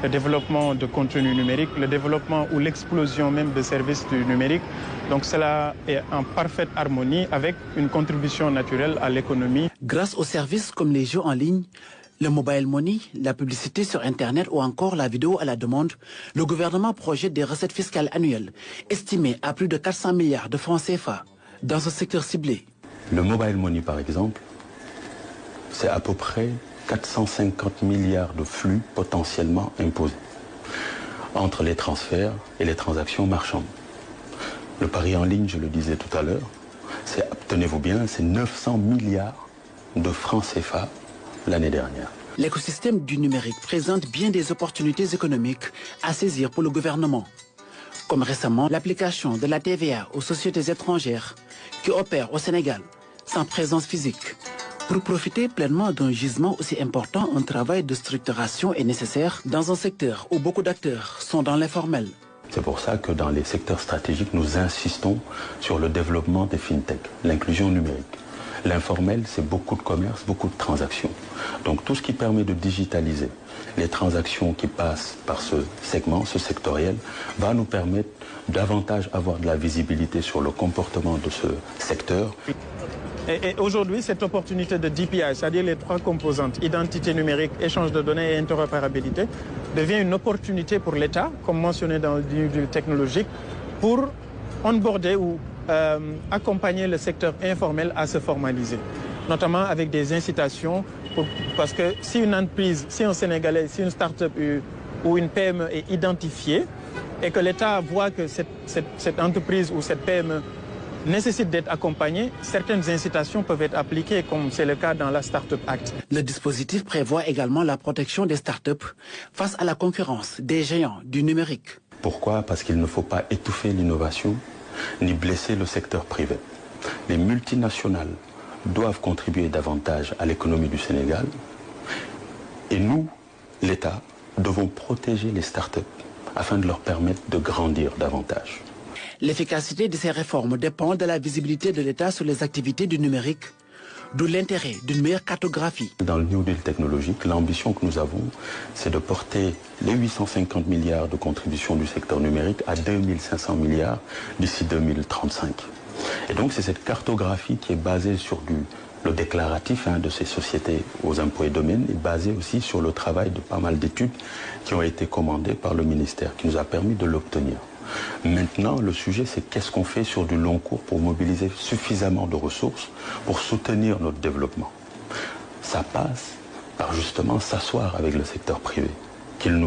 le développement de contenu numérique, le développement ou l'explosion même de services du numérique. Donc cela est en parfaite harmonie avec une contribution naturelle à l'économie. Grâce aux services comme les jeux en ligne, le mobile money, la publicité sur Internet ou encore la vidéo à la demande, le gouvernement projette des recettes fiscales annuelles estimées à plus de 400 milliards de francs CFA dans ce secteur ciblé. Le mobile money, par exemple, c'est à peu près 450 milliards de flux potentiellement imposés entre les transferts et les transactions marchandes. Le pari en ligne, je le disais tout à l'heure, tenez-vous bien, c'est 900 milliards de francs CFA l'année dernière. L'écosystème du numérique présente bien des opportunités économiques à saisir pour le gouvernement, comme récemment l'application de la TVA aux sociétés étrangères qui opèrent au Sénégal sans présence physique. Pour profiter pleinement d'un gisement aussi important, un travail de structuration est nécessaire dans un secteur où beaucoup d'acteurs sont dans l'informel. C'est pour ça que dans les secteurs stratégiques, nous insistons sur le développement des fintech, l'inclusion numérique. L'informel, c'est beaucoup de commerce, beaucoup de transactions. Donc tout ce qui permet de digitaliser les transactions qui passent par ce segment, ce sectoriel, va nous permettre davantage avoir de la visibilité sur le comportement de ce secteur. Et aujourd'hui, cette opportunité de DPI, c'est-à-dire les trois composantes, identité numérique, échange de données et interopérabilité, devient une opportunité pour l'État, comme mentionné dans le livre technologique, pour onboarder ou accompagner le secteur informel à se formaliser, notamment avec des incitations, parce que si une entreprise, si un Sénégalais, si une start-up ou une PME est identifiée et que l'État voit que cette entreprise ou cette PME nécessite d'être accompagnée, certaines incitations peuvent être appliquées, comme c'est le cas dans la Startup Act. Le dispositif prévoit également la protection des startups face à la concurrence des géants du numérique. Pourquoi? Parce qu'il ne faut pas étouffer l'innovation ni blesser le secteur privé. Les multinationales doivent contribuer davantage à l'économie du Sénégal et nous, l'État, devons protéger les startups afin de leur permettre de grandir davantage. L'efficacité de ces réformes dépend de la visibilité de l'État sur les activités du numérique, d'où l'intérêt d'une meilleure cartographie. Dans le New Deal technologique, l'ambition que nous avons, c'est de porter les 850 milliards de contributions du secteur numérique à 2500 milliards d'ici 2035. Et donc c'est cette cartographie qui est basée sur le déclaratif de ces sociétés aux impôts et domaines et basée aussi sur le travail de pas mal d'études qui ont été commandées par le ministère, qui nous a permis de l'obtenir. Maintenant, le sujet, c'est qu'est-ce qu'on fait sur du long cours pour mobiliser suffisamment de ressources pour soutenir notre développement. Ça passe par justement s'asseoir avec le secteur privé, qu'il nous